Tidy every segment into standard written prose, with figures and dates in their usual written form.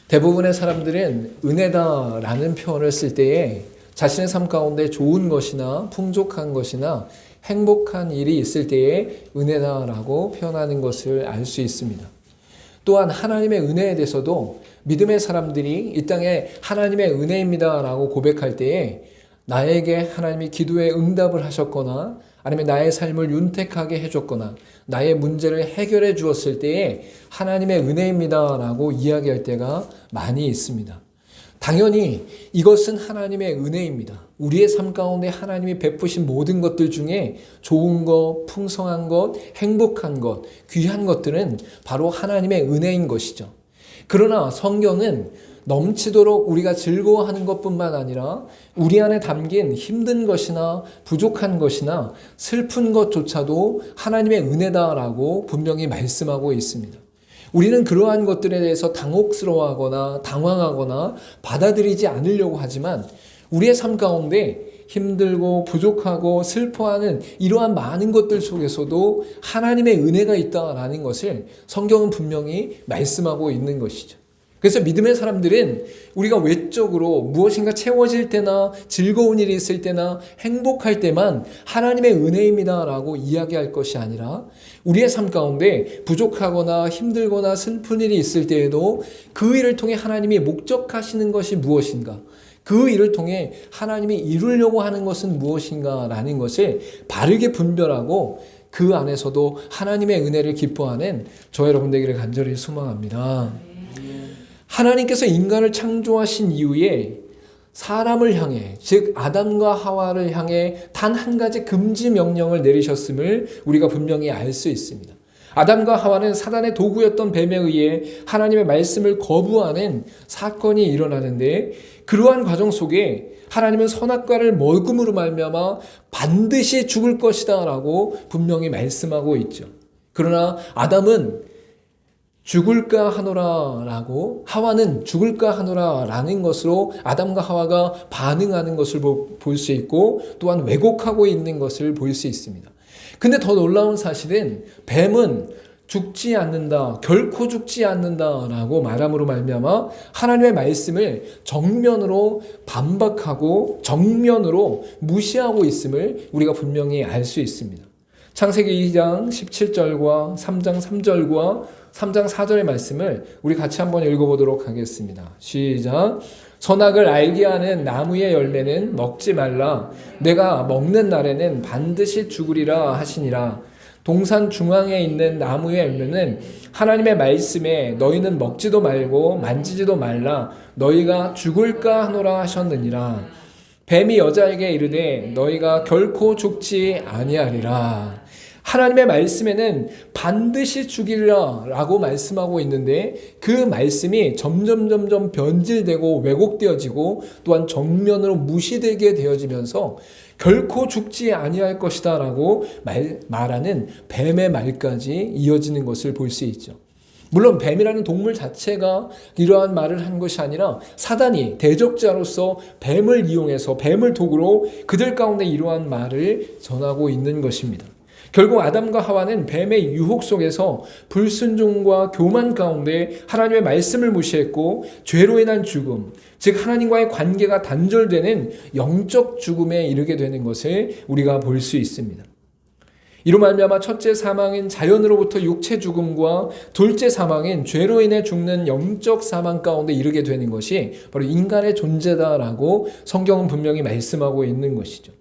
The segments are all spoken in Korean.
대부분의 사람들은 은혜다라는 표현을 쓸 때에 자신의 삶 가운데 좋은 것이나 풍족한 것이나 행복한 일이 있을 때에 은혜다라고 표현하는 것을 알 수 있습니다. 또한 하나님의 은혜에 대해서도 믿음의 사람들이 이 땅에 하나님의 은혜입니다라고 고백할 때에 나에게 하나님이 기도에 응답을 하셨거나 아니면 나의 삶을 윤택하게 해줬거나 나의 문제를 해결해 주었을 때에 하나님의 은혜입니다라고 이야기할 때가 많이 있습니다. 당연히 이것은 하나님의 은혜입니다. 우리의 삶 가운데 하나님이 베푸신 모든 것들 중에 좋은 것, 풍성한 것, 행복한 것, 귀한 것들은 바로 하나님의 은혜인 것이죠. 그러나 성경은 넘치도록 우리가 즐거워하는 것뿐만 아니라 우리 안에 담긴 힘든 것이나 부족한 것이나 슬픈 것조차도 하나님의 은혜다라고 분명히 말씀하고 있습니다. 우리는 그러한 것들에 대해서 당혹스러워하거나 당황하거나 받아들이지 않으려고 하지만 우리의 삶 가운데 힘들고 부족하고 슬퍼하는 이러한 많은 것들 속에서도 하나님의 은혜가 있다라는 것을 성경은 분명히 말씀하고 있는 것이죠. 그래서 믿음의 사람들은 우리가 외적으로 무엇인가 채워질 때나 즐거운 일이 있을 때나 행복할 때만 하나님의 은혜입니다라고 이야기할 것이 아니라 우리의 삶 가운데 부족하거나 힘들거나 슬픈 일이 있을 때에도 그 일을 통해 하나님이 목적하시는 것이 무엇인가, 그 일을 통해 하나님이 이루려고 하는 것은 무엇인가라는 것을 바르게 분별하고 그 안에서도 하나님의 은혜를 기뻐하는 저 여러분 되기를 간절히 소망합니다. 하나님께서 인간을 창조하신 이후에 사람을 향해, 즉 아담과 하와를 향해 단 한 가지 금지 명령을 내리셨음을 우리가 분명히 알 수 있습니다. 아담과 하와는 사단의 도구였던 뱀에 의해 하나님의 말씀을 거부하는 사건이 일어나는데 그러한 과정 속에 하나님은 선악과를 먹음으로 말미암아 반드시 죽을 것이다 라고 분명히 말씀하고 있죠. 그러나 아담은 죽을까 하노라 라고, 하와는 죽을까 하노라 라는 것으로 아담과 하와가 반응하는 것을 볼 수 있고 또한 왜곡하고 있는 것을 볼 수 있습니다. 근데 더 놀라운 사실은 뱀은 죽지 않는다, 결코 죽지 않는다 라고 말함으로 말미암아 하나님의 말씀을 정면으로 반박하고 정면으로 무시하고 있음을 우리가 분명히 알 수 있습니다. 창세기 2장 17절과 3장 3절과 3장 4절의 말씀을 우리 같이 한번 읽어보도록 하겠습니다. 시작. 선악을 알게 하는 나무의 열매는 먹지 말라. 내가 먹는 날에는 반드시 죽으리라 하시니라. 동산 중앙에 있는 나무의 열매는 하나님의 말씀에 너희는 먹지도 말고 만지지도 말라. 너희가 죽을까 하노라 하셨느니라. 뱀이 여자에게 이르되 너희가 결코 죽지 아니하리라. 하나님의 말씀에는 반드시 죽이리라 라고 말씀하고 있는데 그 말씀이 점점 변질되고 왜곡되어지고 또한 정면으로 무시되게 되어지면서 결코 죽지 아니할 것이다 라고 말하는 뱀의 말까지 이어지는 것을 볼 수 있죠. 물론 뱀이라는 동물 자체가 이러한 말을 한 것이 아니라 사단이 대적자로서 뱀을 이용해서 뱀을 도구로 그들 가운데 이러한 말을 전하고 있는 것입니다. 결국 아담과 하와는 뱀의 유혹 속에서 불순종과 교만 가운데 하나님의 말씀을 무시했고 죄로 인한 죽음, 즉 하나님과의 관계가 단절되는 영적 죽음에 이르게 되는 것을 우리가 볼 수 있습니다. 이로 말미암아 첫째 사망인 자연으로부터 육체 죽음과 둘째 사망인 죄로 인해 죽는 영적 사망 가운데 이르게 되는 것이 바로 인간의 존재다라고 성경은 분명히 말씀하고 있는 것이죠.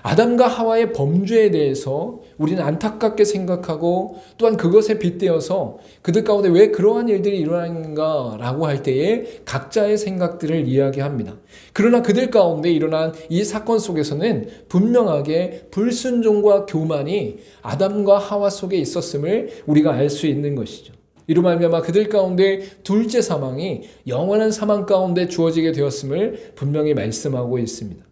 아담과 하와의 범죄에 대해서 우리는 안타깝게 생각하고 또한 그것에 빗대어서 그들 가운데 왜 그러한 일들이 일어나는가 라고 할 때에 각자의 생각들을 이야기합니다. 그러나 그들 가운데 일어난 이 사건 속에서는 분명하게 불순종과 교만이 아담과 하와 속에 있었음을 우리가 알 수 있는 것이죠. 이로 말미암아 그들 가운데 둘째 사망이 영원한 사망 가운데 주어지게 되었음을 분명히 말씀하고 있습니다.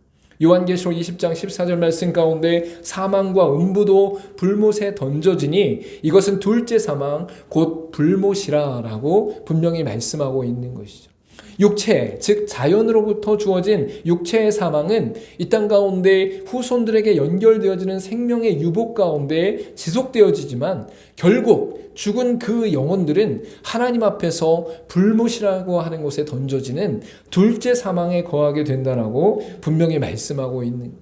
요한계시록 20장 14절 말씀 가운데 사망과 음부도 불못에 던져지니 이것은 둘째 사망 곧 불못이라 라고 분명히 말씀하고 있는 것이죠. 육체, 즉 자연으로부터 주어진 육체의 사망은 이 땅 가운데 후손들에게 연결되어지는 생명의 유복 가운데 지속되어지지만 결국 죽은 그 영혼들은 하나님 앞에서 불못이라고 하는 곳에 던져지는 둘째 사망에 거하게 된다라고 분명히 말씀하고 있는,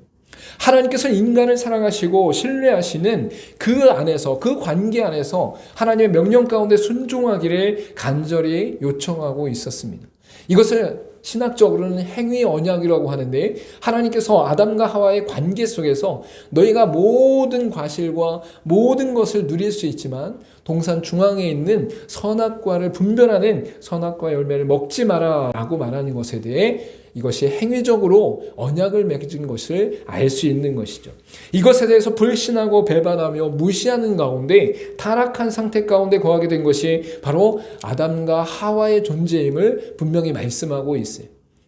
하나님께서 인간을 사랑하시고 신뢰하시는 그 안에서, 그 관계 안에서 하나님의 명령 가운데 순종하기를 간절히 요청하고 있었습니다. 이것을 신학적으로는 행위 언약이라고 하는데, 하나님께서 아담과 하와의 관계 속에서 너희가 모든 과실과 모든 것을 누릴 수 있지만 동산 중앙에 있는 선악과를 분별하는 선악과 열매를 먹지 마라 라고 말하는 것에 대해 이것이 행위적으로 언약을 맺은 것을 알 수 있는 것이죠. 이것에 대해서 불신하고 배반하며 무시하는 가운데 타락한 상태 가운데 거하게 된 것이 바로 아담과 하와의 존재임을 분명히 말씀하고 있어요.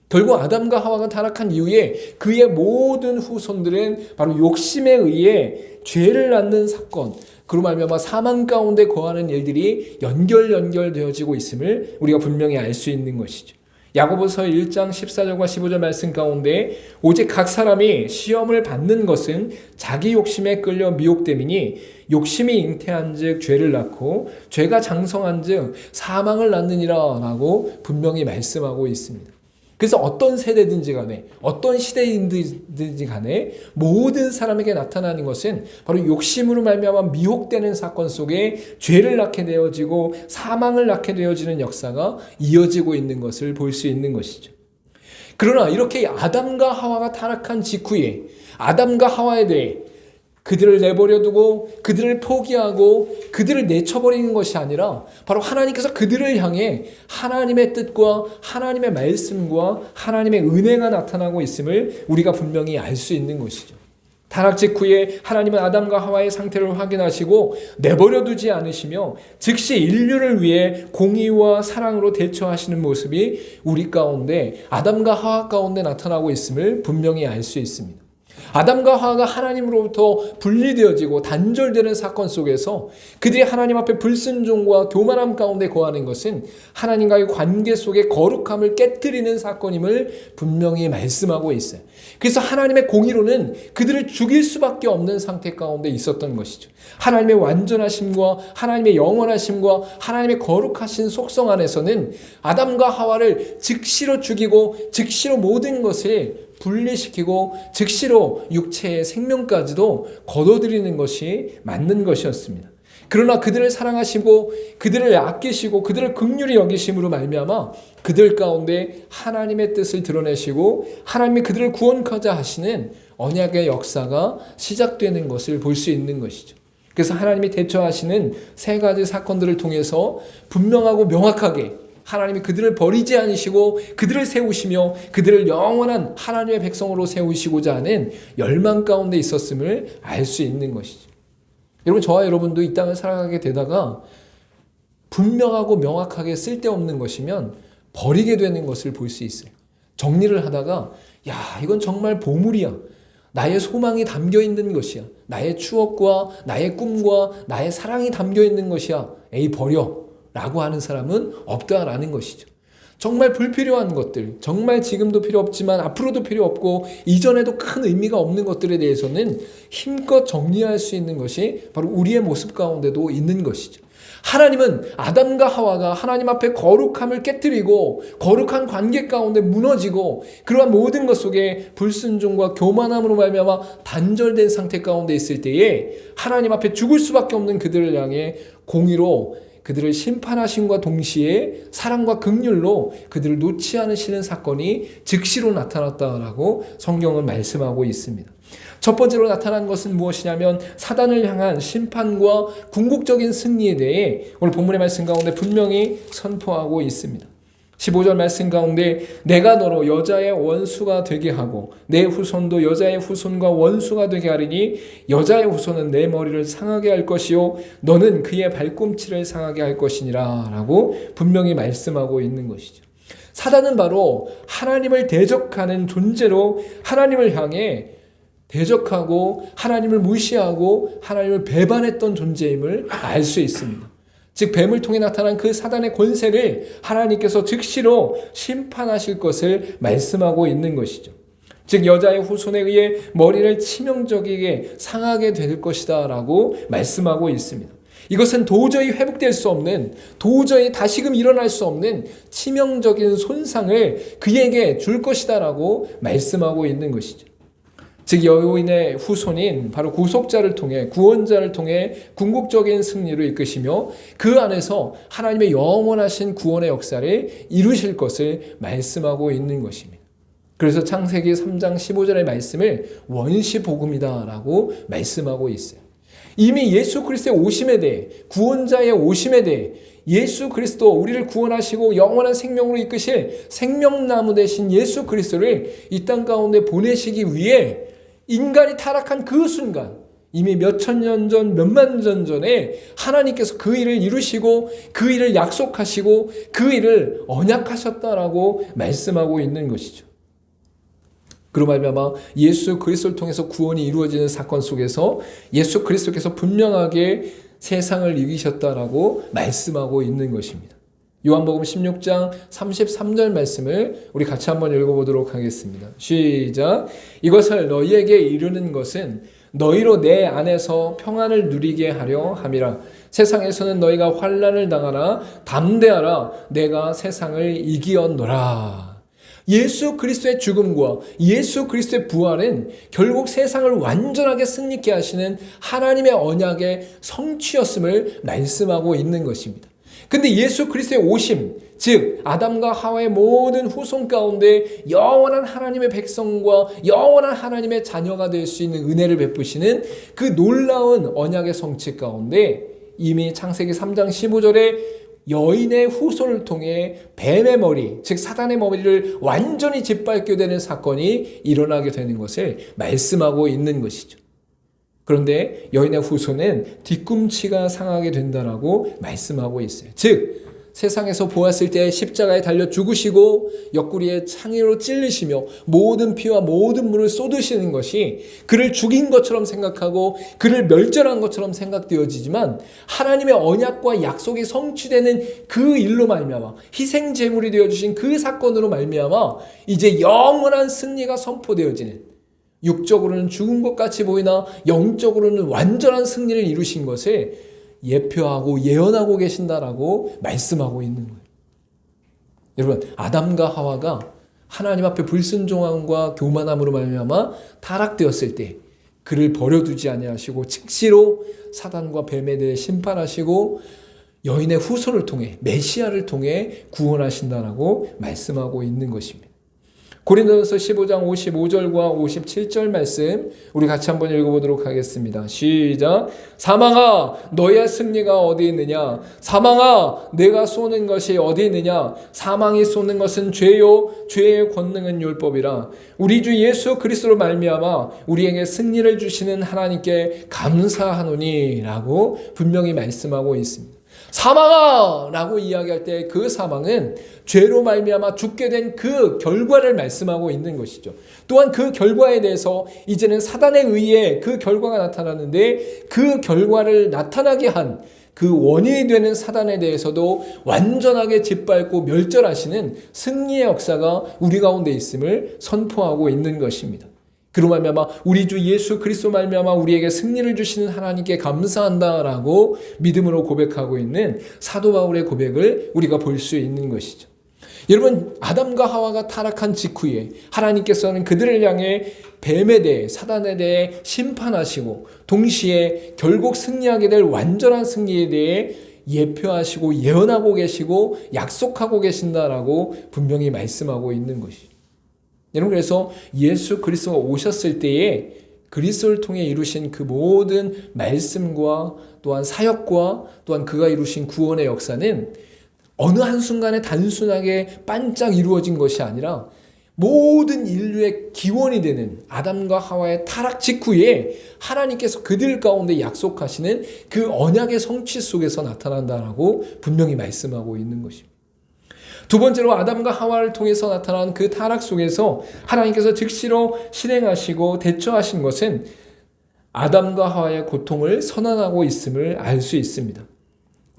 결국 아담과 하와가 타락한 이후에 그의 모든 후손들은 바로 욕심에 의해 죄를 낳는 사건, 그로 말미암아 사망 가운데 거하는 일들이 연결되어지고 있음을 우리가 분명히 알 수 있는 것이죠. 야고보서 1장 14절과 15절 말씀 가운데 오직 각 사람이 시험을 받는 것은 자기 욕심에 끌려 미혹됨이니 욕심이 잉태한 즉 죄를 낳고 죄가 장성한 즉 사망을 낳느니라 라고 분명히 말씀하고 있습니다. 그래서 어떤 세대든지 간에 어떤 시대인든지 간에 모든 사람에게 나타나는 것은 바로 욕심으로 말미암아 미혹되는 사건 속에 죄를 낳게 되어지고 사망을 낳게 되어지는 역사가 이어지고 있는 것을 볼 수 있는 것이죠. 그러나 이렇게 아담과 하와가 타락한 직후에 아담과 하와에 대해 그들을 내버려 두고 그들을 포기하고 그들을 내쳐버리는 것이 아니라 바로 하나님께서 그들을 향해 하나님의 뜻과 하나님의 말씀과 하나님의 은혜가 나타나고 있음을 우리가 분명히 알 수 있는 것이죠. 타락 직후에 하나님은 아담과 하와의 상태를 확인하시고 내버려 두지 않으시며 즉시 인류를 위해 공의와 사랑으로 대처하시는 모습이 우리 가운데 아담과 하와 가운데 나타나고 있음을 분명히 알 수 있습니다. 아담과 하와가 하나님으로부터 분리되어지고 단절되는 사건 속에서 그들이 하나님 앞에 불순종과 교만함 가운데 거하는 것은 하나님과의 관계 속의 거룩함을 깨뜨리는 사건임을 분명히 말씀하고 있어요. 그래서 하나님의 공의로는 그들을 죽일 수밖에 없는 상태 가운데 있었던 것이죠. 하나님의 완전하심과 하나님의 영원하심과 하나님의 거룩하신 속성 안에서는 아담과 하와를 즉시로 죽이고 즉시로 모든 것을 분리시키고 즉시로 육체의 생명까지도 거둬들이는 것이 맞는 것이었습니다. 그러나 그들을 사랑하시고 그들을 아끼시고 그들을 긍휼히 여기심으로 말미암아 그들 가운데 하나님의 뜻을 드러내시고 하나님이 그들을 구원하자 하시는 언약의 역사가 시작되는 것을 볼 수 있는 것이죠. 그래서 하나님이 대처하시는 세 가지 사건들을 통해서 분명하고 명확하게 하나님이 그들을 버리지 않으시고 그들을 세우시며 그들을 영원한 하나님의 백성으로 세우시고자 하는 열망 가운데 있었음을 알 수 있는 것이죠. 여러분, 저와 여러분도 이 땅을 살아가게 되다가 분명하고 명확하게 쓸데없는 것이면 버리게 되는 것을 볼 수 있어요. 정리를 하다가 야, 이건 정말 보물이야. 나의 소망이 담겨 있는 것이야. 나의 추억과 나의 꿈과 나의 사랑이 담겨 있는 것이야. 에이, 버려. 라고 하는 사람은 없다라는 것이죠. 정말 불필요한 것들, 정말 지금도 필요 없지만 앞으로도 필요 없고 이전에도 큰 의미가 없는 것들에 대해서는 힘껏 정리할 수 있는 것이 바로 우리의 모습 가운데도 있는 것이죠. 하나님은 아담과 하와가 하나님 앞에 거룩함을 깨뜨리고 거룩한 관계 가운데 무너지고 그러한 모든 것 속에 불순종과 교만함으로 말미암아 단절된 상태 가운데 있을 때에 하나님 앞에 죽을 수밖에 없는 그들을 향해 공의로 그들을 심판하심과 동시에 사랑과 긍휼로 그들을 놓지 않으시는 사건이 즉시로 나타났다라고 성경은 말씀하고 있습니다. 첫 번째로 나타난 것은 무엇이냐면 사단을 향한 심판과 궁극적인 승리에 대해 오늘 본문의 말씀 가운데 분명히 선포하고 있습니다. 15절 말씀 가운데 내가 너로 여자의 원수가 되게 하고 내 후손도 여자의 후손과 원수가 되게 하리니 여자의 후손은 내 머리를 상하게 할 것이요 너는 그의 발꿈치를 상하게 할 것이니라 라고 분명히 말씀하고 있는 것이죠. 사단은 바로 하나님을 대적하는 존재로 하나님을 향해 대적하고 하나님을 무시하고 하나님을 배반했던 존재임을 알 수 있습니다. 즉 뱀을 통해 나타난 그 사단의 권세를 하나님께서 즉시로 심판하실 것을 말씀하고 있는 것이죠. 즉 여자의 후손에 의해 머리를 치명적이게 상하게 될 것이다 라고 말씀하고 있습니다. 이것은 도저히 회복될 수 없는, 도저히 다시금 일어날 수 없는 치명적인 손상을 그에게 줄 것이다 라고 말씀하고 있는 것이죠. 즉 여호인의 후손인 바로 구속자를 통해, 구원자를 통해 궁극적인 승리를 이끄시며 그 안에서 하나님의 영원하신 구원의 역사를 이루실 것을 말씀하고 있는 것입니다. 그래서 창세기 3장 15절의 말씀을 원시복음이다 라고 말씀하고 있어요. 이미 예수 그리스도의 오심에 대해, 구원자의 오심에 대해, 예수 그리스도 우리를 구원하시고 영원한 생명으로 이끄실 생명나무 되신 예수 그리스도를 이 땅 가운데 보내시기 위해 인간이 타락한 그 순간, 이미 몇천 년 전, 몇만 년 전에 하나님께서 그 일을 이루시고 그 일을 약속하시고 그 일을 언약하셨다라고 말씀하고 있는 것이죠. 그로 말미암아 예수 그리스도를 통해서 구원이 이루어지는 사건 속에서 예수 그리스도께서 분명하게 세상을 이기셨다라고 말씀하고 있는 것입니다. 요한복음 16장 33절 말씀을 우리 같이 한번 읽어보도록 하겠습니다. 시작. 이것을 너희에게 이르는 것은 너희로 내 안에서 평안을 누리게 하려 함이라. 세상에서는 너희가 환난을 당하나 담대하라. 내가 세상을 이기었노라. 예수 그리스도의 죽음과 예수 그리스도의 부활은 결국 세상을 완전하게 승리케 하시는 하나님의 언약의 성취였음을 말씀하고 있는 것입니다. 근데 예수 그리스도의 오심, 즉 아담과 하와의 모든 후손 가운데 영원한 하나님의 백성과 영원한 하나님의 자녀가 될 수 있는 은혜를 베푸시는 그 놀라운 언약의 성취 가운데 이미 창세기 3장 15절에 여인의 후손을 통해 뱀의 머리, 즉 사단의 머리를 완전히 짓밟게 되는 사건이 일어나게 되는 것을 말씀하고 있는 것이죠. 그런데 여인의 후손은 뒤꿈치가 상하게 된다라고 말씀하고 있어요. 즉 세상에서 보았을 때 십자가에 달려 죽으시고 옆구리에 창으로 찔리시며 모든 피와 모든 물을 쏟으시는 것이 그를 죽인 것처럼 생각하고 그를 멸절한 것처럼 생각되어지지만 하나님의 언약과 약속이 성취되는 그 일로 말미암아 희생 제물이 되어주신 그 사건으로 말미암아 이제 영원한 승리가 선포되어지는, 육적으로는 죽은 것 같이 보이나 영적으로는 완전한 승리를 이루신 것을 예표하고 예언하고 계신다라고 말씀하고 있는 거예요. 여러분, 아담과 하와가 하나님 앞에 불순종함과 교만함으로 말미암아 타락되었을 때 그를 버려두지 아니하시고 즉시로 사단과 뱀에 대해 심판하시고 여인의 후손을 통해 메시아를 통해 구원하신다라고 말씀하고 있는 것입니다. 고린도전서 15장 55절과 57절 말씀 우리 같이 한번 읽어보도록 하겠습니다. 시작. 사망아 너의 승리가 어디 있느냐? 사망아 내가 쏘는 것이 어디 있느냐? 사망이 쏘는 것은 죄요 죄의 권능은 율법이라. 우리 주 예수 그리스도로 말미암아 우리에게 승리를 주시는 하나님께 감사하노니 라고 분명히 말씀하고 있습니다. 사망아! 라고 이야기할 때 그 사망은 죄로 말미암아 죽게 된 그 결과를 말씀하고 있는 것이죠. 또한 그 결과에 대해서 이제는 사단에 의해 그 결과가 나타나는데 그 결과를 나타나게 한 그 원인이 되는 사단에 대해서도 완전하게 짓밟고 멸절하시는 승리의 역사가 우리 가운데 있음을 선포하고 있는 것입니다. 그로 말미암아 우리 주 예수 그리스도 말미암아 우리에게 승리를 주시는 하나님께 감사한다라고 믿음으로 고백하고 있는 사도 바울의 고백을 우리가 볼 수 있는 것이죠. 여러분, 아담과 하와가 타락한 직후에 하나님께서는 그들을 향해 뱀에 대해 사단에 대해 심판하시고 동시에 결국 승리하게 될 완전한 승리에 대해 예표하시고 예언하고 계시고 약속하고 계신다라고 분명히 말씀하고 있는 것이죠. 여러분, 그래서 예수 그리스도가 오셨을 때에 그리스도를 통해 이루신 그 모든 말씀과 또한 사역과 또한 그가 이루신 구원의 역사는 어느 한순간에 단순하게 반짝 이루어진 것이 아니라 모든 인류의 기원이 되는 아담과 하와의 타락 직후에 하나님께서 그들 가운데 약속하시는 그 언약의 성취 속에서 나타난다라고 분명히 말씀하고 있는 것입니다. 두 번째로 아담과 하와를 통해서 나타난 그 타락 속에서 하나님께서 즉시로 실행하시고 대처하신 것은 아담과 하와의 고통을 선언하고 있음을 알 수 있습니다.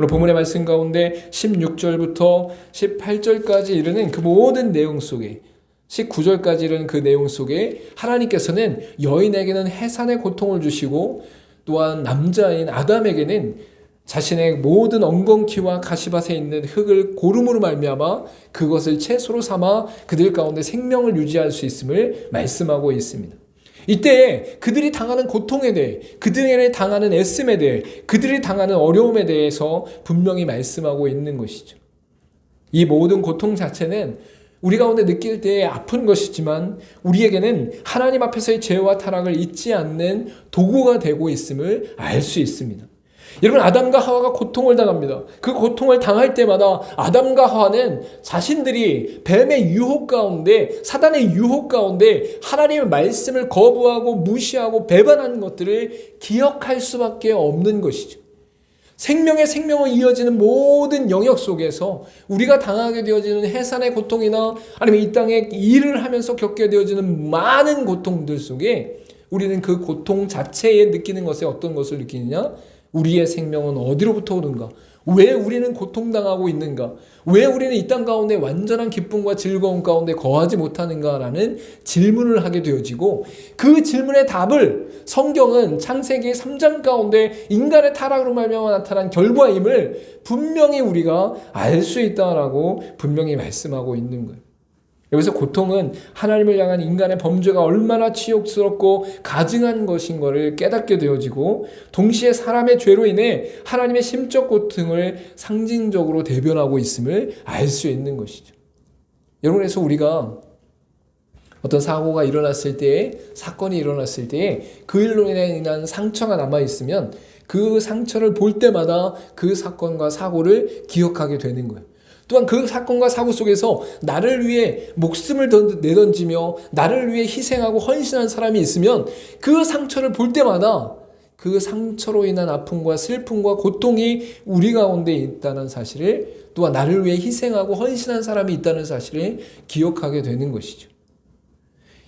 오늘 본문의 말씀 가운데 16절부터 18절까지 이르는 그 모든 내용 속에 19절까지 이르는 그 내용 속에 하나님께서는 여인에게는 해산의 고통을 주시고 또한 남자인 아담에게는 자신의 모든 엉겅퀴와 가시밭에 있는 흙을 고름으로 말미암아 그것을 채소로 삼아 그들 가운데 생명을 유지할 수 있음을 말씀하고 있습니다. 이때 그들이 당하는 고통에 대해, 그들이 당하는 애씀에 대해, 그들이 당하는 어려움에 대해서 분명히 말씀하고 있는 것이죠. 이 모든 고통 자체는 우리 가운데 느낄 때에 아픈 것이지만 우리에게는 하나님 앞에서의 죄와 타락을 잊지 않는 도구가 되고 있음을 알 수 있습니다. 여러분, 아담과 하와가 고통을 당합니다. 그 고통을 당할 때마다 아담과 하와는 자신들이 뱀의 유혹 가운데, 사단의 유혹 가운데 하나님의 말씀을 거부하고 무시하고 배반하는 것들을 기억할 수밖에 없는 것이죠. 생명의 생명을 이어지는 모든 영역 속에서 우리가 당하게 되어지는 해산의 고통이나 아니면 이 땅에 일을 하면서 겪게 되어지는 많은 고통들 속에 우리는 그 고통 자체에 느끼는 것에 어떤 것을 느끼느냐? 우리의 생명은 어디로부터 오는가? 왜 우리는 고통당하고 있는가? 왜 우리는 이 땅 가운데 완전한 기쁨과 즐거움 가운데 거하지 못하는가라는 질문을 하게 되어지고 그 질문의 답을 성경은 창세기 3장 가운데 인간의 타락으로 말미암아 나타난 결과임을 분명히 우리가 알 수 있다라고 분명히 말씀하고 있는 거예요. 여기서 고통은 하나님을 향한 인간의 범죄가 얼마나 치욕스럽고 가증한 것인 것을 깨닫게 되어지고 동시에 사람의 죄로 인해 하나님의 심적 고통을 상징적으로 대변하고 있음을 알 수 있는 것이죠. 여러분, 그래서 우리가 어떤 사고가 일어났을 때에, 사건이 일어났을 때에 그 일로 인한 상처가 남아있으면 그 상처를 볼 때마다 그 사건과 사고를 기억하게 되는 거예요. 또한 그 사건과 사고 속에서 나를 위해 목숨을 내던지며 나를 위해 희생하고 헌신한 사람이 있으면 그 상처를 볼 때마다 그 상처로 인한 아픔과 슬픔과 고통이 우리 가운데 있다는 사실을, 또한 나를 위해 희생하고 헌신한 사람이 있다는 사실을 기억하게 되는 것이죠.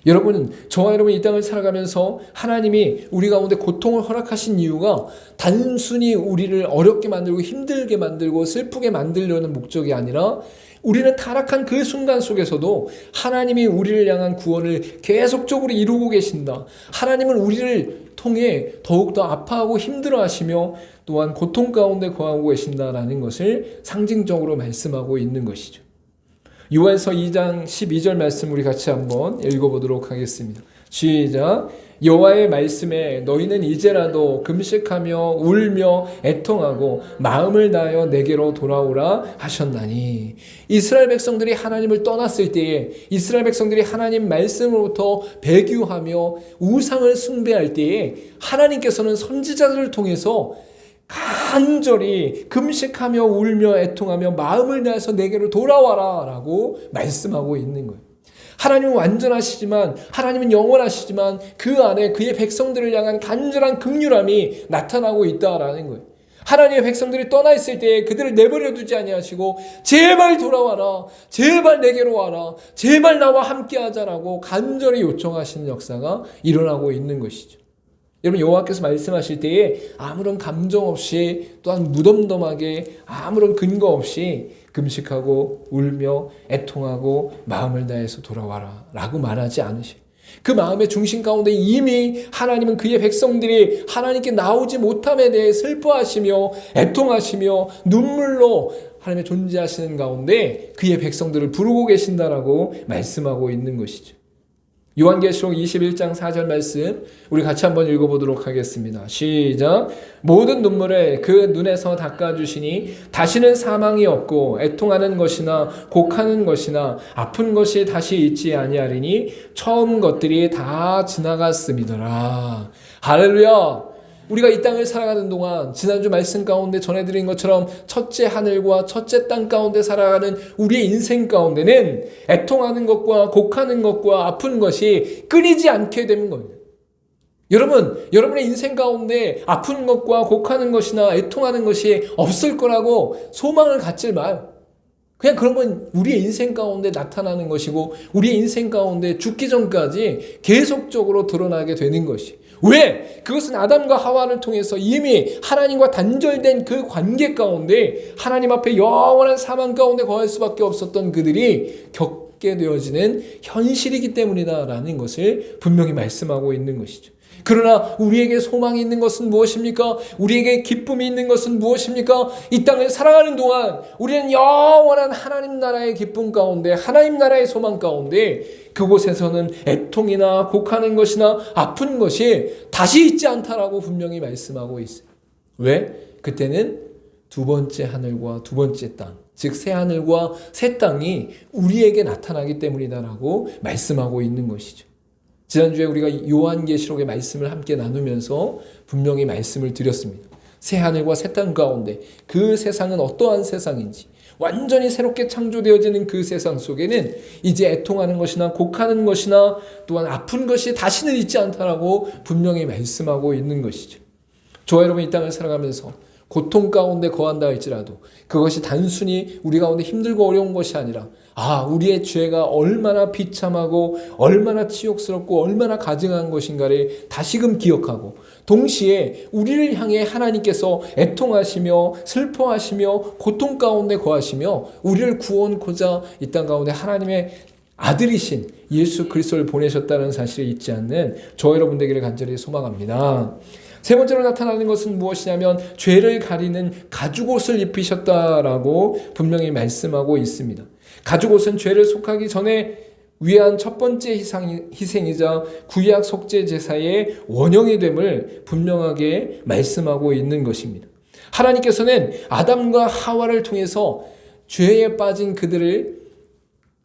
여러분은, 저와 여러분 이 땅을 살아가면서 하나님이 우리 가운데 고통을 허락하신 이유가 단순히 우리를 어렵게 만들고 힘들게 만들고 슬프게 만들려는 목적이 아니라 우리는 타락한 그 순간 속에서도 하나님이 우리를 향한 구원을 계속적으로 이루고 계신다. 하나님은 우리를 통해 더욱더 아파하고 힘들어하시며 또한 고통 가운데 거하고 계신다라는 것을 상징적으로 말씀하고 있는 것이죠. 요한서 2장 12절 말씀 우리 같이 한번 읽어보도록 하겠습니다. 시작. 여호와의 말씀에 너희는 이제라도 금식하며 울며 애통하고 마음을 다하여 내게로 돌아오라 하셨나니. 이스라엘 백성들이 하나님을 떠났을 때에, 이스라엘 백성들이 하나님 말씀으로부터 배교하며 우상을 숭배할 때에 하나님께서는 선지자들을 통해서 간절히 금식하며 울며 애통하며 마음을 다해서 내게로 돌아와라 라고 말씀하고 있는 거예요. 하나님은 완전하시지만, 하나님은 영원하시지만 그 안에 그의 백성들을 향한 간절한 긍휼함이 나타나고 있다라는 거예요. 하나님의 백성들이 떠나 있을 때 그들을 내버려 두지 아니하시고 제발 돌아와라, 제발 내게로 와라, 제발 나와 함께 하자라고 간절히 요청하시는 역사가 일어나고 있는 것이죠. 여러분, 여호와께서 말씀하실 때에 아무런 감정 없이, 또한 무덤덤하게 아무런 근거 없이 금식하고 울며 애통하고 마음을 다해서 돌아와라 라고 말하지 않으셔요. 그 마음의 중심 가운데 이미 하나님은 그의 백성들이 하나님께 나오지 못함에 대해 슬퍼하시며 애통하시며 눈물로 하나님의 존재하시는 가운데 그의 백성들을 부르고 계신다라고 말씀하고 있는 것이죠. 요한계시록 21장 4절 말씀 우리 같이 한번 읽어보도록 하겠습니다. 시작. 모든 눈물을 그 눈에서 닦아주시니 다시는 사망이 없고 애통하는 것이나 곡하는 것이나 아픈 것이 다시 있지 아니하리니 처음 것들이 다 지나갔음이더라. 할렐루야. 우리가 이 땅을 살아가는 동안 지난주 말씀 가운데 전해드린 것처럼 첫째 하늘과 첫째 땅 가운데 살아가는 우리의 인생 가운데는 애통하는 것과 곡하는 것과 아픈 것이 끊이지 않게 되는 겁니다. 여러분의 인생 가운데 아픈 것과 곡하는 것이나 애통하는 것이 없을 거라고 소망을 갖지 마요. 그냥 그런 건 우리의 인생 가운데 나타나는 것이고 우리의 인생 가운데 죽기 전까지 계속적으로 드러나게 되는 것이, 왜? 그것은 아담과 하와를 통해서 이미 하나님과 단절된 그 관계 가운데 하나님 앞에 영원한 사망 가운데 거할 수밖에 없었던 그들이 겪게 되어지는 현실이기 때문이다라는 것을 분명히 말씀하고 있는 것이죠. 그러나 우리에게 소망이 있는 것은 무엇입니까? 우리에게 기쁨이 있는 것은 무엇입니까? 이 땅을 살아가는 동안 우리는 영원한 하나님 나라의 기쁨 가운데, 하나님 나라의 소망 가운데, 그곳에서는 애통이나 곡하는 것이나 아픈 것이 다시 있지 않다라고 분명히 말씀하고 있어요. 왜? 그때는 두 번째 하늘과 두 번째 땅, 즉 새 하늘과 새 땅이 우리에게 나타나기 때문이다라고 말씀하고 있는 것이죠. 지난주에 우리가 요한계시록의 말씀을 함께 나누면서 분명히 말씀을 드렸습니다. 새 하늘과 새 땅 가운데 그 세상은 어떠한 세상인지, 완전히 새롭게 창조되어지는 그 세상 속에는 이제 애통하는 것이나 곡하는 것이나 또한 아픈 것이 다시는 있지 않다라고 분명히 말씀하고 있는 것이죠. 저와 여러분, 이 땅을 살아가면서 고통 가운데 거한다 할지라도 그것이 단순히 우리 가운데 힘들고 어려운 것이 아니라 우리의 죄가 얼마나 비참하고 얼마나 치욕스럽고 얼마나 가증한 것인가를 다시금 기억하고, 동시에 우리를 향해 하나님께서 애통하시며 슬퍼하시며 고통 가운데 거하시며 우리를 구원코자 이 땅 가운데 하나님의 아들이신 예수 그리스도를 보내셨다는 사실을 잊지 않는 저 여러분 되기를 간절히 소망합니다. 세 번째로 나타나는 것은 무엇이냐면 죄를 가리는 가죽옷을 입히셨다라고 분명히 말씀하고 있습니다. 가죽옷은 죄를 속하기 전에 위한 첫 번째 희생이자 구약 속죄 제사의 원형이 됨을 분명하게 말씀하고 있는 것입니다. 하나님께서는 아담과 하와를 통해서 죄에 빠진 그들을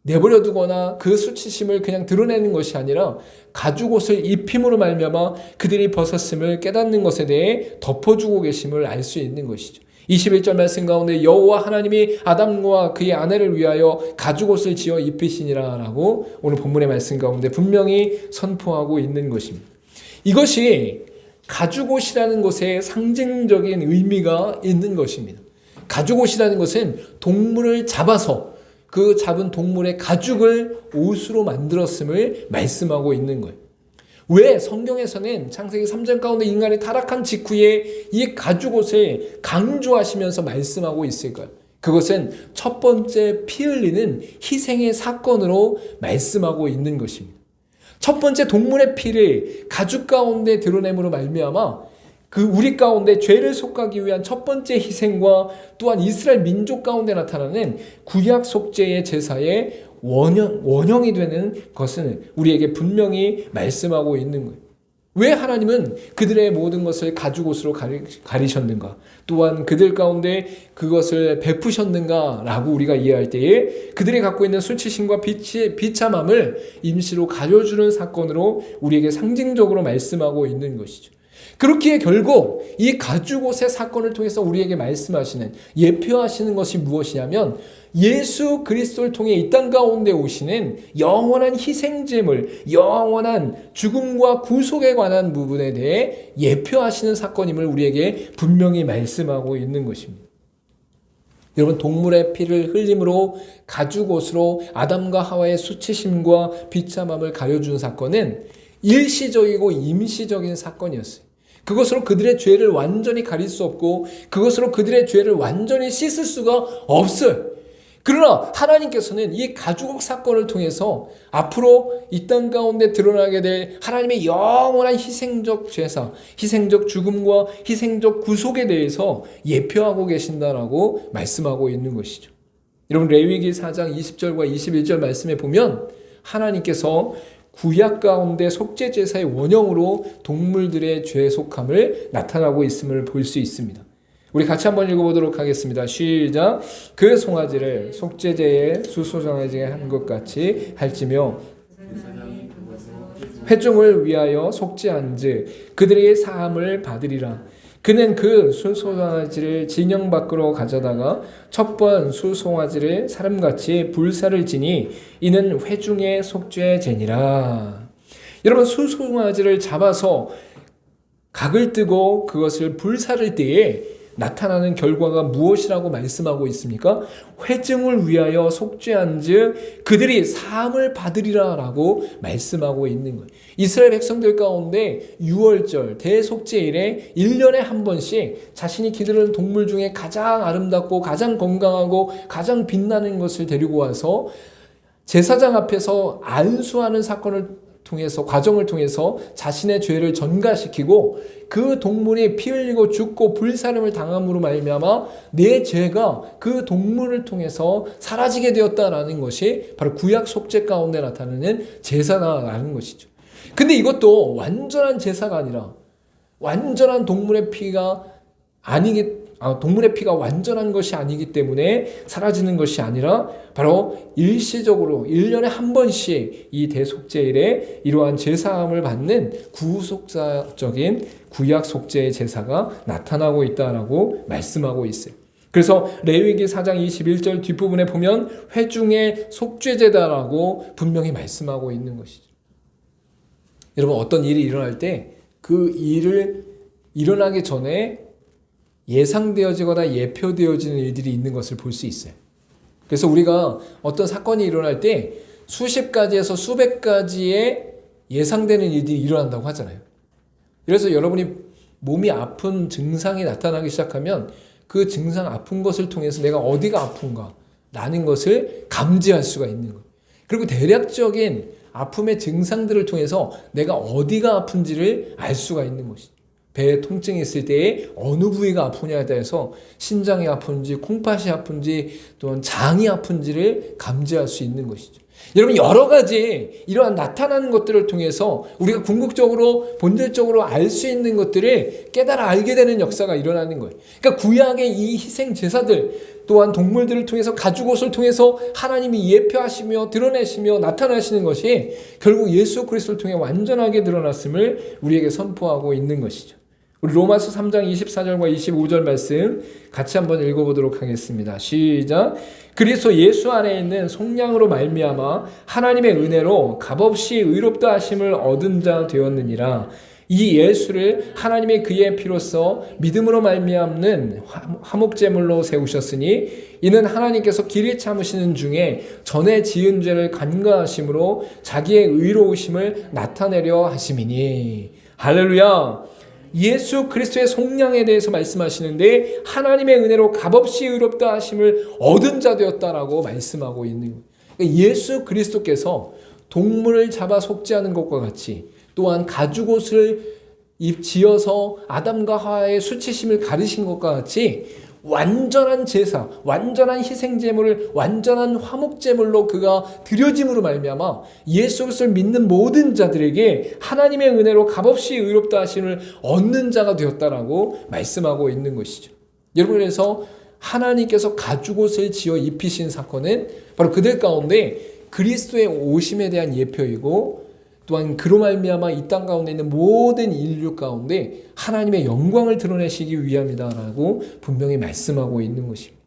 내버려 두거나 그 수치심을 그냥 드러내는 것이 아니라 가죽옷을 입힘으로 말미암아 그들이 벗었음을 깨닫는 것에 대해 덮어주고 계심을 알 수 있는 것이죠. 21절 말씀 가운데 여호와 하나님이 아담과 그의 아내를 위하여 가죽옷을 지어 입히시니라 라고 오늘 본문의 말씀 가운데 분명히 선포하고 있는 것입니다. 이것이 가죽옷이라는 것에 상징적인 의미가 있는 것입니다. 가죽옷이라는 것은 동물을 잡아서 그 잡은 동물의 가죽을 옷으로 만들었음을 말씀하고 있는 거예요. 왜 성경에서는 창세기 3장 가운데 인간이 타락한 직후에 이 가죽옷을 강조하시면서 말씀하고 있을까요? 그것은 첫 번째 피 흘리는 희생의 사건으로 말씀하고 있는 것입니다. 첫 번째 동물의 피를 가죽 가운데 드러냄으로 말미암아 그 우리 가운데 죄를 속하기 위한 첫 번째 희생과 또한 이스라엘 민족 가운데 나타나는 구약 속죄의 제사의 원형이 되는 것은 우리에게 분명히 말씀하고 있는 거예요. 왜 하나님은 그들의 모든 것을 가죽옷으로 가리셨는가? 또한 그들 가운데 그것을 베푸셨는가? 라고 우리가 이해할 때에 그들이 갖고 있는 수치심과 비참함을 임시로 가려주는 사건으로 우리에게 상징적으로 말씀하고 있는 것이죠. 그렇기에 결국 이 가죽옷의 사건을 통해서 우리에게 말씀하시는, 예표하시는 것이 무엇이냐면 예수 그리스도를 통해 이 땅 가운데 오시는 영원한 희생제물, 영원한 죽음과 구속에 관한 부분에 대해 예표하시는 사건임을 우리에게 분명히 말씀하고 있는 것입니다. 여러분, 동물의 피를 흘림으로 가죽옷으로 아담과 하와의 수치심과 비참함을 가려준 사건은 일시적이고 임시적인 사건이었어요. 그것으로 그들의 죄를 완전히 가릴 수 없고 그것으로 그들의 죄를 완전히 씻을 수가 없어요. 그러나 하나님께서는 이 가죽옷 사건을 통해서 앞으로 이 땅 가운데 드러나게 될 하나님의 영원한 희생적 제사, 희생적 죽음과 희생적 구속에 대해서 예표하고 계신다라고 말씀하고 있는 것이죠. 여러분, 레위기 4장 20절과 21절 말씀에 보면 하나님께서 구약 가운데 속죄 제사의 원형으로 동물들의 죄 속함을 나타나고 있음을 볼 수 있습니다. 우리 같이 한번 읽어보도록 하겠습니다. 시작. 그 송아지를 속죄제의 수소송아지에 한 것 같이 할지며 회중을 위하여 속죄한즉 그들의 사함을 받으리라. 그는 그 수송아지를 진영 밖으로 가져다가 첫 번 수송아지를 사람같이 불사를 지니 이는 회중의 속죄제니라. 여러분, 수송아지를 잡아서 각을 뜨고 그것을 불사를 때에 나타나는 결과가 무엇이라고 말씀하고 있습니까? 회증을 위하여 속죄한즉 그들이 사함을 받으리라 라고 말씀하고 있는 거예요. 이스라엘 백성들 가운데 유월절 대속죄일에 1년에 한 번씩 자신이 기르는 동물 중에 가장 아름답고 가장 건강하고 가장 빛나는 것을 데리고 와서 제사장 앞에서 안수하는 과정을 통해서 자신의 죄를 전가시키고 그 동물이 피 흘리고 죽고 불사름을 당함으로 말미암아 내 죄가 그 동물을 통해서 사라지게 되었다라는 것이 바로 구약 속죄 가운데 나타나는 제사라는 것이죠. 근데 이것도 완전한 제사가 아니라 완전한 동물의 피가 완전한 것이 아니기 때문에 사라지는 것이 아니라 바로 일시적으로 1년에 한 번씩 이 대속죄일에 이러한 제사함을 받는 구속사적인 구약 속죄의 제사가 나타나고 있다라고 말씀하고 있어요. 그래서 레위기 4장 21절 뒷부분에 보면 회중의 속죄제다라고 분명히 말씀하고 있는 것이죠. 여러분, 어떤 일이 일어날 때 그 일을 일어나기 전에 예상되어지거나 예표되어지는 일들이 있는 것을 볼 수 있어요. 그래서 우리가 어떤 사건이 일어날 때 수십 가지에서 수백 가지의 예상되는 일들이 일어난다고 하잖아요. 그래서 여러분이 몸이 아픈 증상이 나타나기 시작하면 그 증상 아픈 것을 통해서 내가 어디가 아픈가 라는 것을 감지할 수가 있는 거예요. 그리고 대략적인 아픔의 증상들을 통해서 내가 어디가 아픈지를 알 수가 있는 것이죠. 배에 통증이 있을 때에 어느 부위가 아프냐에 대해서 신장이 아픈지 콩팥이 아픈지 또는 장이 아픈지를 감지할 수 있는 것이죠. 여러분, 여러 가지 이러한 나타나는 것들을 통해서 우리가 궁극적으로 본질적으로 알 수 있는 것들을 깨달아 알게 되는 역사가 일어나는 거예요. 그러니까 구약의 이 희생 제사들 또한 동물들을 통해서 가죽옷을 통해서 하나님이 예표하시며 드러내시며 나타나시는 것이 결국 예수 그리스도를 통해 완전하게 드러났음을 우리에게 선포하고 있는 것이죠. 우리 로마서 3장 24절과 25절 말씀 같이 한번 읽어보도록 하겠습니다. 시작. 그리스도 예수 안에 있는 속량으로 말미암아 하나님의 은혜로 값없이 의롭다 하심을 얻은 자 되었느니라. 이 예수를 하나님의 그의 피로써 믿음으로 말미암는 화목제물로 세우셨으니 이는 하나님께서 길이 참으시는 중에 전에 지은 죄를 간과하심으로 자기의 의로우심을 나타내려 하심이니. 할렐루야. 예수 그리스도의 속량에 대해서 말씀하시는데 하나님의 은혜로 값없이 의롭다 하심을 얻은 자 되었다라고 말씀하고 있는 거예요. 그러니까 예수 그리스도께서 동물을 잡아 속죄하는 것과 같이 또한 가죽옷을 지어서 아담과 하와의 수치심을 가르신 것과 같이 완전한 제사, 완전한 희생제물을 완전한 화목제물로 그가 드려짐으로 말미암아 예수 그리스도를 믿는 모든 자들에게 하나님의 은혜로 값없이 의롭다 하심을 얻는 자가 되었다라고 말씀하고 있는 것이죠. 여러분, 그래서 하나님께서 가죽옷을 지어 입히신 사건은 바로 그들 가운데 그리스도의 오심에 대한 예표이고 또한 그로 말미암아 이 땅 가운데 있는 모든 인류 가운데 하나님의 영광을 드러내시기 위함이다라고 분명히 말씀하고 있는 것입니다.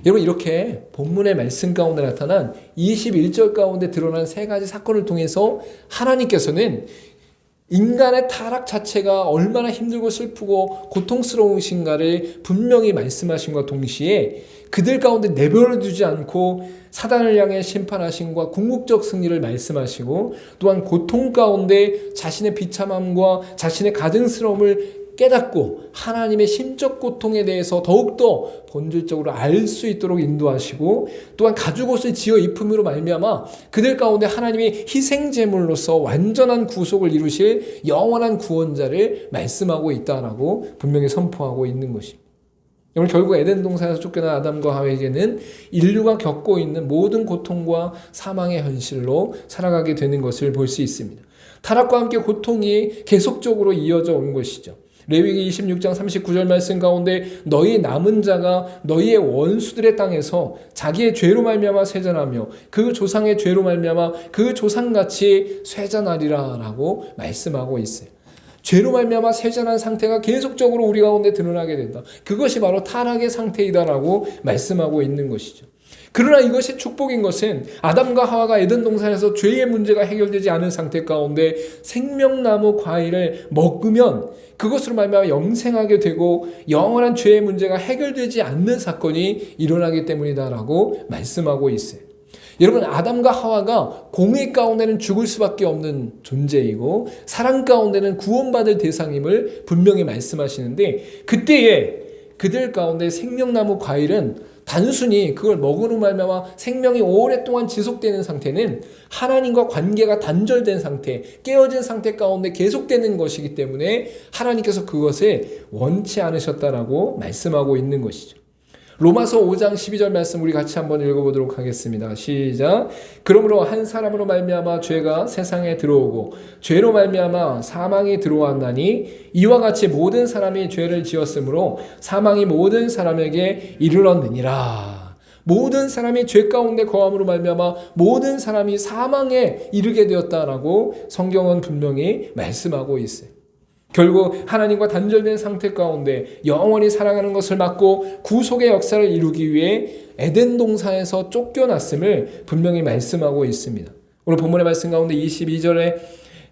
여러분, 이렇게 본문의 말씀 가운데 나타난 21절 가운데 드러난 세 가지 사건을 통해서 하나님께서는 인간의 타락 자체가 얼마나 힘들고 슬프고 고통스러우신가를 분명히 말씀하신과 동시에 그들 가운데 내버려 두지 않고 사단을 향해 심판하심과 궁극적 승리를 말씀하시고 또한 고통 가운데 자신의 비참함과 자신의 가증스러움을 깨닫고 하나님의 심적 고통에 대해서 더욱더 본질적으로 알 수 있도록 인도하시고 또한 가죽옷을 지어 입음으로 말미암아 그들 가운데 하나님이 희생제물로서 완전한 구속을 이루실 영원한 구원자를 말씀하고 있다라고 분명히 선포하고 있는 것입니다. 오늘 결국 에덴 동산에서 쫓겨난 아담과 하와에게는 인류가 겪고 있는 모든 고통과 사망의 현실로 살아가게 되는 것을 볼 수 있습니다. 타락과 함께 고통이 계속적으로 이어져 온 것이죠. 레위기 26장 39절 말씀 가운데 너희 남은 자가 너희의 원수들의 땅에서 자기의 죄로 말미암아 쇠잔하며 그 조상의 죄로 말미암아 그 조상같이 쇠잔하리라 라고 말씀하고 있어요. 죄로 말미암아 쇠잔한 상태가 계속적으로 우리 가운데 드러나게 된다. 그것이 바로 타락의 상태이다라고 말씀하고 있는 것이죠. 그러나 이것이 축복인 것은 아담과 하와가 에덴 동산에서 죄의 문제가 해결되지 않은 상태 가운데 생명나무 과일을 먹으면 그것으로 말미암아 영생하게 되고 영원한 죄의 문제가 해결되지 않는 사건이 일어나기 때문이다라고 말씀하고 있어요. 여러분, 아담과 하와가 공의 가운데는 죽을 수밖에 없는 존재이고 사랑 가운데는 구원받을 대상임을 분명히 말씀하시는데, 그때에 그들 가운데 생명나무 과일은 단순히 그걸 먹으로 말미암아 생명이 오랫동안 지속되는 상태는 하나님과 관계가 단절된 상태, 깨어진 상태 가운데 계속되는 것이기 때문에 하나님께서 그것을 원치 않으셨다라고 말씀하고 있는 것이죠. 로마서 5장 12절 말씀 우리 같이 한번 읽어보도록 하겠습니다. 시작. 그러므로 한 사람으로 말미암아 죄가 세상에 들어오고 죄로 말미암아 사망이 들어왔나니 이와 같이 모든 사람이 죄를 지었으므로 사망이 모든 사람에게 이르렀느니라. 모든 사람이 죄 가운데 거함으로 말미암아 모든 사람이 사망에 이르게 되었다라고 성경은 분명히 말씀하고 있어요. 결국 하나님과 단절된 상태 가운데 영원히 살아가는 것을 막고 구속의 역사를 이루기 위해 에덴 동산에서 쫓겨났음을 분명히 말씀하고 있습니다. 오늘 본문의 말씀 가운데 22절에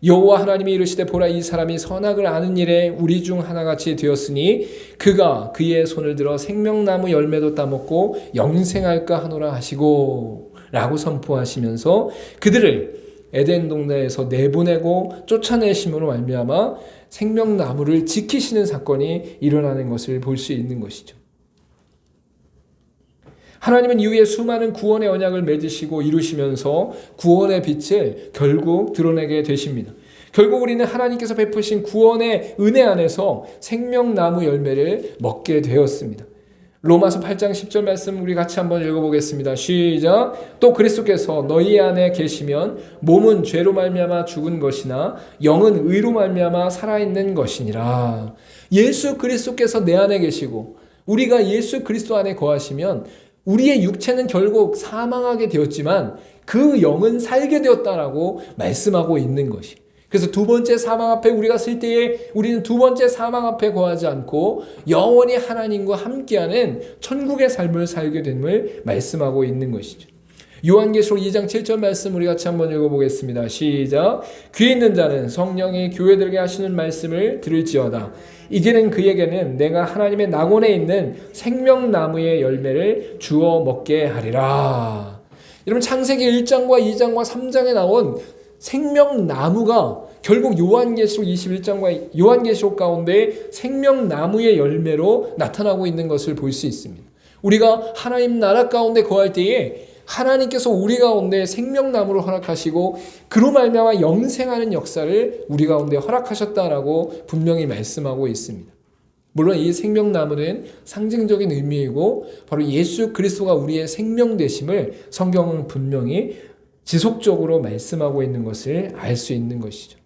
여호와 하나님이 이르시되 보라, 이 사람이 선악을 아는 일에 우리 중 하나같이 되었으니 그가 그의 손을 들어 생명나무 열매도 따먹고 영생할까 하노라 하시고 라고 선포하시면서 그들을 에덴 동네에서 내보내고 쫓아내심으로 말미암아 생명나무를 지키시는 사건이 일어나는 것을 볼 수 있는 것이죠. 하나님은 이후에 수많은 구원의 언약을 맺으시고 이루시면서 구원의 빛을 결국 드러내게 되십니다. 결국 우리는 하나님께서 베푸신 구원의 은혜 안에서 생명나무 열매를 먹게 되었습니다. 로마서 8장 10절 말씀 우리 같이 한번 읽어보겠습니다. 시작. 또 그리스도께서 너희 안에 계시면 몸은 죄로 말미암아 죽은 것이나 영은 의로 말미암아 살아있는 것이니라. 예수 그리스도께서 내 안에 계시고 우리가 예수 그리스도 안에 거하시면 우리의 육체는 결국 사망하게 되었지만 그 영은 살게 되었다라고 말씀하고 있는 것이. 그래서 두 번째 사망 앞에 우리가 설 때에 우리는 두 번째 사망 앞에 거하지 않고 영원히 하나님과 함께하는 천국의 삶을 살게 됨을 말씀하고 있는 것이죠. 요한계시록 2장 7절 말씀 우리 같이 한번 읽어보겠습니다. 시작. 귀 있는 자는 성령이 교회들에게 하시는 말씀을 들을지어다. 이기는 그에게는 내가 하나님의 낙원에 있는 생명나무의 열매를 주어 먹게 하리라. 여러분, 창세기 1장과 2장과 3장에 나온 생명나무가 결국 요한계시록 21장과 요한계시록 가운데 생명나무의 열매로 나타나고 있는 것을 볼 수 있습니다. 우리가 하나님 나라 가운데 거할 때에 하나님께서 우리 가운데 생명나무를 허락하시고 그로 말미암아 영생하는 역사를 우리 가운데 허락하셨다라고 분명히 말씀하고 있습니다. 물론 이 생명나무는 상징적인 의미이고 바로 예수 그리스도가 우리의 생명 되심을 성경은 분명히 지속적으로 말씀하고 있는 것을 알 수 있는 것이죠.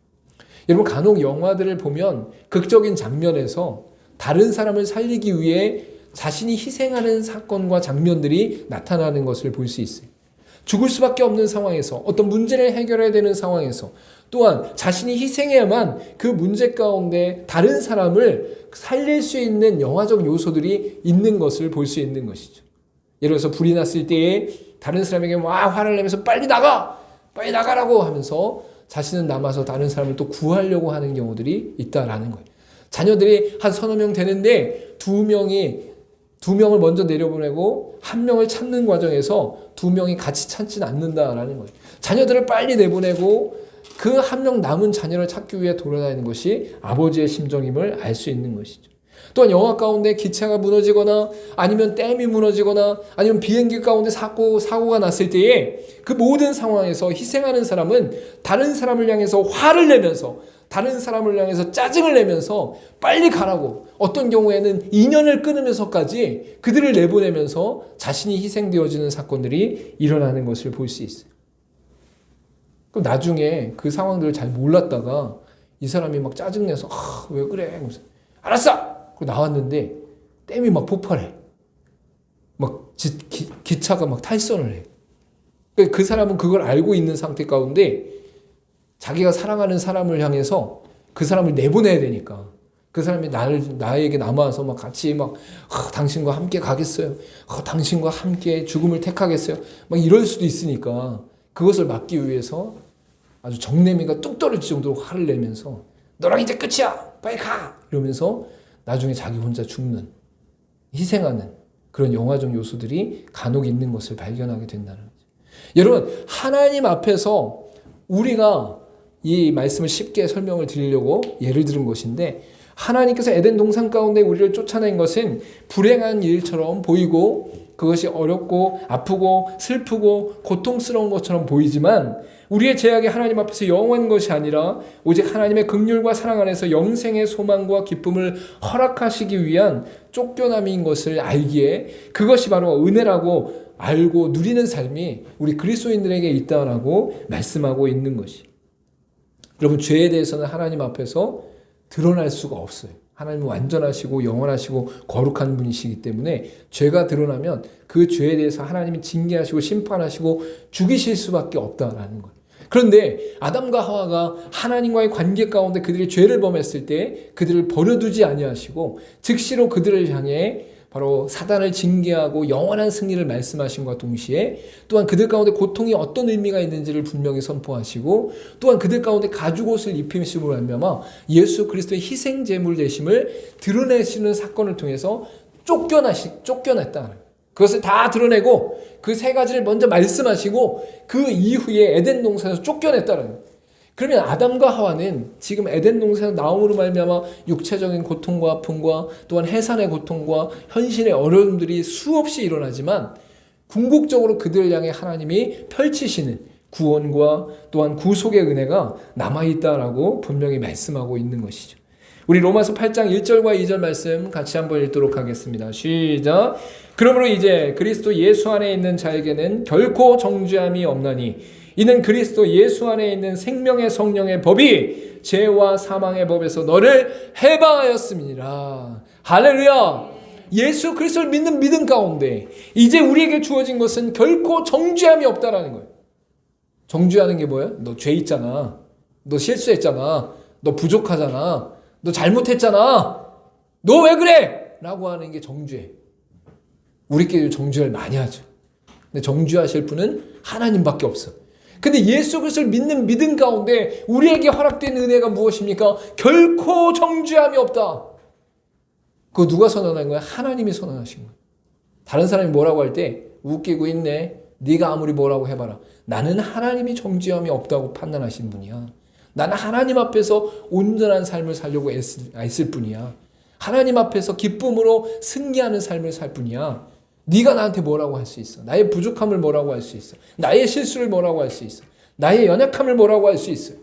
여러분, 간혹 영화들을 보면 극적인 장면에서 다른 사람을 살리기 위해 자신이 희생하는 사건과 장면들이 나타나는 것을 볼 수 있어요. 죽을 수밖에 없는 상황에서, 어떤 문제를 해결해야 되는 상황에서, 또한 자신이 희생해야만 그 문제 가운데 다른 사람을 살릴 수 있는 영화적 요소들이 있는 것을 볼 수 있는 것이죠. 예를 들어서 불이 났을 때에 다른 사람에게 막 화를 내면서 빨리 나가! 빨리 나가라고 하면서 자신은 남아서 다른 사람을 또 구하려고 하는 경우들이 있다라는 거예요. 자녀들이 한 서너 명 되는데 두 명을 먼저 내려보내고 한 명을 찾는 과정에서 두 명이 같이 찾지는 않는다라는 거예요. 자녀들을 빨리 내보내고 그 한 명 남은 자녀를 찾기 위해 돌아다니는 것이 아버지의 심정임을 알 수 있는 것이죠. 또한 영화 가운데 기차가 무너지거나 아니면 댐이 무너지거나 아니면 비행기 가운데 사고가 났을 때에 그 모든 상황에서 희생하는 사람은 다른 사람을 향해서 화를 내면서 다른 사람을 향해서 짜증을 내면서 빨리 가라고, 어떤 경우에는 인연을 끊으면서까지 그들을 내보내면서 자신이 희생되어지는 사건들이 일어나는 것을 볼 수 있어요. 그럼 나중에 그 상황들을 잘 몰랐다가 이 사람이 막 짜증내서 왜 그래? 하면서 알았어! 그리고 나왔는데 댐이 막 폭발해. 막 기차가 막 탈선을 해. 그 사람은 그걸 알고 있는 상태 가운데 자기가 사랑하는 사람을 향해서 그 사람을 내보내야 되니까 그 사람이 나에게 남아서 막 같이 막 당신과 함께 가겠어요. 당신과 함께 죽음을 택하겠어요. 막 이럴 수도 있으니까 그것을 막기 위해서 아주 정내미가 뚝 떨어질 정도로 화를 내면서 너랑 이제 끝이야. 빨리 가. 이러면서 나중에 자기 혼자 죽는, 희생하는 그런 영화적 요소들이 간혹 있는 것을 발견하게 된다는 거죠. 여러분, 하나님 앞에서 우리가 이 말씀을 쉽게 설명을 드리려고 예를 들은 것인데, 하나님께서 에덴 동산 가운데 우리를 쫓아낸 것은 불행한 일처럼 보이고 그것이 어렵고 아프고 슬프고 고통스러운 것처럼 보이지만, 우리의 제약이 하나님 앞에서 영원한 것이 아니라 오직 하나님의 긍휼과 사랑 안에서 영생의 소망과 기쁨을 허락하시기 위한 쫓겨남인 것을 알기에 그것이 바로 은혜라고 알고 누리는 삶이 우리 그리스도인들에게 있다라고 말씀하고 있는 것이. 여러분, 죄에 대해서는 하나님 앞에서 드러날 수가 없어요. 하나님은 완전하시고 영원하시고 거룩한 분이시기 때문에 죄가 드러나면 그 죄에 대해서 하나님이 징계하시고 심판하시고 죽이실 수밖에 없다라는 거예요. 그런데 아담과 하와가 하나님과의 관계 가운데 그들이 죄를 범했을 때 그들을 버려두지 아니하시고 즉시로 그들을 향해 바로 사단을 징계하고 영원한 승리를 말씀하심과 동시에 또한 그들 가운데 고통이 어떤 의미가 있는지를 분명히 선포하시고 또한 그들 가운데 가죽옷을 입히심으로 말미암아 예수 그리스도의 희생 제물 되심을 드러내시는 사건을 통해서 쫓겨냈다. 그것을 다 드러내고 그 세 가지를 먼저 말씀하시고 그 이후에 에덴 동산에서 쫓겨냈다는 거예요. 그러면 아담과 하와는 지금 에덴 동산에서 나옴으로 말미암아 육체적인 고통과 아픔과 또한 해산의 고통과 현실의 어려움들이 수없이 일어나지만 궁극적으로 그들을 향해 하나님이 펼치시는 구원과 또한 구속의 은혜가 남아있다라고 분명히 말씀하고 있는 것이죠. 우리 로마서 8장 1절과 2절 말씀 같이 한번 읽도록 하겠습니다. 시작. 그러므로 이제 그리스도 예수 안에 있는 자에게는 결코 정죄함이 없나니 이는 그리스도 예수 안에 있는 생명의 성령의 법이 죄와 사망의 법에서 너를 해방하였음이니라. 할렐루야. 예수 그리스도를 믿는 믿음 가운데 이제 우리에게 주어진 것은 결코 정죄함이 없다라는 거예요. 정죄하는 게 뭐야? 너 죄 있잖아. 너 실수했잖아. 너 부족하잖아. 너 잘못했잖아. 너 왜 그래? 라고 하는 게 정죄. 우리끼리 정죄를 많이 하죠. 근데 정죄하실 분은 하나님밖에 없어. 근데 예수 그리스도를 믿는 믿음 가운데 우리에게 허락된 은혜가 무엇입니까? 결코 정죄함이 없다. 그거 누가 선언한 거야? 하나님이 선언하신 거야. 다른 사람이 뭐라고 할 때 웃기고 있네. 네가 아무리 뭐라고 해봐라. 나는 하나님이 정죄함이 없다고 판단하신 분이야. 나는 하나님 앞에서 온전한 삶을 살려고 애쓸 뿐이야. 하나님 앞에서 기쁨으로 승리하는 삶을 살 뿐이야. 네가 나한테 뭐라고 할 수 있어? 나의 부족함을 뭐라고 할 수 있어? 나의 실수를 뭐라고 할 수 있어? 나의 연약함을 뭐라고 할 수 있어?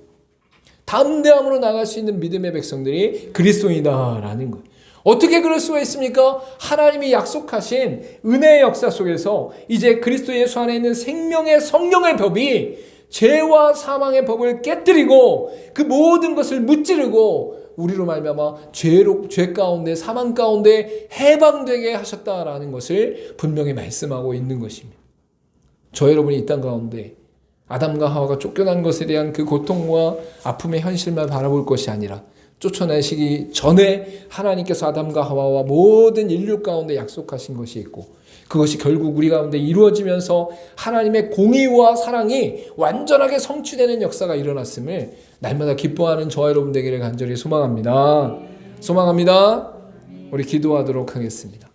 담대함으로 나갈 수 있는 믿음의 백성들이 그리스도인이다라는 거예요. 어떻게 그럴 수가 있습니까? 하나님이 약속하신 은혜의 역사 속에서 이제 그리스도 예수 안에 있는 생명의 성령의 법이 죄와 사망의 법을 깨뜨리고 그 모든 것을 무찌르고 우리로 말미암아 죄 가운데 사망 가운데 해방되게 하셨다라는 것을 분명히 말씀하고 있는 것입니다. 저 여러분이 이 땅 가운데 아담과 하와가 쫓겨난 것에 대한 그 고통과 아픔의 현실만 바라볼 것이 아니라 쫓아내시기 전에 하나님께서 아담과 하와와 모든 인류 가운데 약속하신 것이 있고 그것이 결국 우리 가운데 이루어지면서 하나님의 공의와 사랑이 완전하게 성취되는 역사가 일어났음을 날마다 기뻐하는 저와 여러분 되기를 간절히 소망합니다. 우리 기도하도록 하겠습니다.